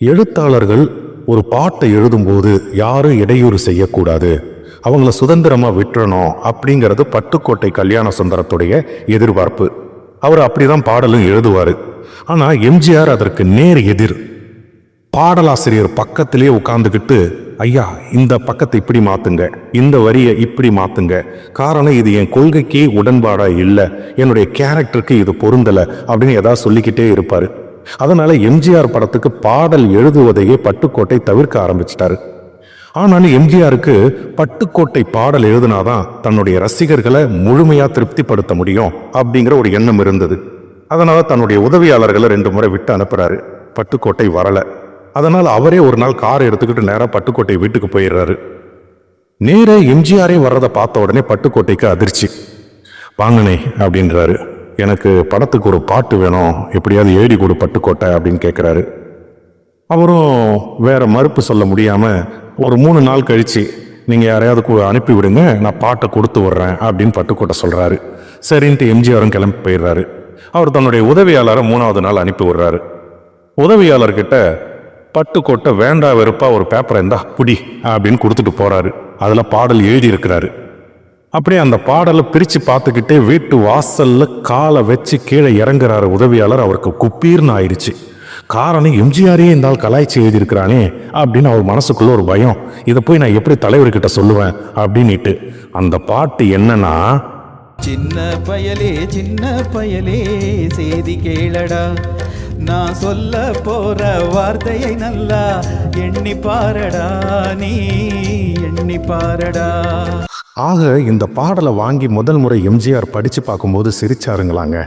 எழுத்தாளர்கள் ஒரு பாட்டை எழுதும்போது யாரும் இடையூறு செய்யக்கூடாது, அவங்கள சுதந்திரமா விட்டுறணும் அப்படிங்கிறது பட்டுக்கோட்டை கல்யாண சுந்தரத்துடைய எதிர்பார்ப்பு. அவர் அப்படிதான் பாடலும் எழுதுவாரு. ஆனா எம்ஜிஆர் அதற்கு நேர் எதிர். பாடலாசிரியர் பக்கத்திலேயே உட்கார்ந்துக்கிட்டு, ஐயா இந்த பக்கத்தை இப்படி மாத்துங்க, இந்த வரியை இப்படி மாத்துங்க, காரணம் இது என் கொள்கைக்கே உடன்பாடா இல்லை, என்னுடைய கேரக்டருக்கு இது பொருந்தலை அப்படின்னு ஏதாவது சொல்லிக்கிட்டே இருப்பாரு. அதனால எம்ஜிஆர் படத்துக்கு பாடல் எழுதுவதையே பட்டுக்கோட்டை தவிர்க்க ஆரம்பிச்சிட்டாரு. ஆனாலும் எம்ஜிஆருக்கு பட்டுக்கோட்டை பாடல் எழுதினாதான் தன்னுடைய ரசிகர்களை முழுமையா திருப்திப்படுத்த முடியும் அப்படிங்கிற ஒரு எண்ணம் இருந்தது. அதனால தன்னுடைய உதவியாளர்களை 2 முறை விட்டு அனுப்புறாரு. பட்டுக்கோட்டை வரல. அதனால் அவரே ஒரு நாள் காரை எடுத்துக்கிட்டு நேரா பட்டுக்கோட்டை வீட்டுக்கு போயிடுறாரு. நேரே எம்ஜிஆரே வர்றதை பார்த்த உடனே பட்டுக்கோட்டைக்கு அதிர்ச்சி. வாங்கனே அப்படின்றாரு, எனக்கு படத்துக்கு ஒரு பாட்டு வேணும், எப்படியாவது எழுதி கொடு பட்டுக்கோட்டை அப்படின்னு கேட்குறாரு. அவரும் வேற மறுப்பு சொல்ல முடியாம ஒரு 3 நாள் கழிச்சு நீங்க யாரையாவது அனுப்பி விடுங்க, நான் பாட்டை கொடுத்து விடுறேன் அப்படின்னு பட்டுக்கோட்டை சொல்றாரு. சரின்ட்டு எம்ஜிஆரும் கிளம்பி போயிடுறாரு. அவர் தன்னுடைய உதவியாளரை 3வது நாள் அனுப்பி விடுறாரு. உதவியாளர்கிட்ட பட்டுக்கோட்டை வேண்டா வெறுப்பா ஒரு பேப்பரை இருந்தா புடி அப்படின்னு கொடுத்துட்டு போறாரு. அதுல பாடல் எழுதி இருக்கிறாரு. அப்படியே அந்த பாடலை பிரிச்சு பார்த்துக்கிட்டே வீட்டு வாசல்ல காலை வச்சு கீழே இறங்குறாரு உதவியாளர். அவருக்கு குப்பீர்னு ஆயிடுச்சு. காரணம் எம்ஜிஆரே இருந்தால் கலாய்ச்சி எழுதியிருக்கிறானே அப்படின்னு அவர் மனசுக்குள்ள ஒரு பயம். இதை போய் நான் எப்படி தலைவர்கிட்ட சொல்லுவேன் அப்படின்னுட்டு அந்த பாட்டு என்னன்னா, சின்ன பயலே செய்தி கேளடா, நான் சொல்ல போற வார்த்தையை நல்லா எண்ணி பாரடா, நீ எண்ணி பாரடா. ஆக இந்த பாடலை வாங்கி முதல் முறை எம்ஜிஆர் படித்து பார்க்கும்போது சிரிச்சாருங்களாங்க.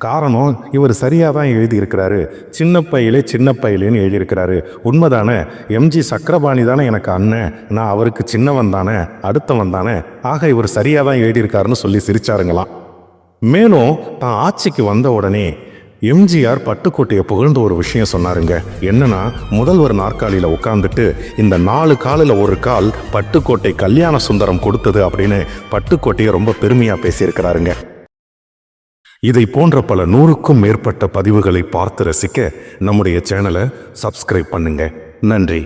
காரணம், இவர் சரியாக தான் எழுதியிருக்கிறாரு. சின்ன பையலேன்னு எழுதியிருக்கிறாரு. உண்மைதானே, எம்ஜி சக்கரபாணி தானே எனக்கு அண்ணன், நான் அவருக்கு சின்னவன் தானே, அடுத்தவன் தானே, ஆக இவர் சரியாக தான் எழுதியிருக்காருன்னு சொல்லி சிரிச்சாருங்களாம். மேலும் தான் ஆட்சிக்கு வந்த உடனே எம்ஜிஆர் பட்டுக்கோட்டையை புகழ்ந்த ஒரு விஷயம் சொன்னாருங்க. என்னன்னா, முதல்வர் நாற்காலியில் உட்கார்ந்துட்டு இந்த 4 காலில் ஒரு கால் பட்டுக்கோட்டை கல்யாண சுந்தரம் கொடுத்தது அப்படின்னு பட்டுக்கோட்டையை ரொம்ப பெருமையா பேசியிருக்கிறாருங்க. இதை போன்ற பல 100க்கும் மேற்பட்ட பதிவுகளை பார்த்து ரசிக்க நம்முடைய சேனலை சப்ஸ்கிரைப் பண்ணுங்க. நன்றி.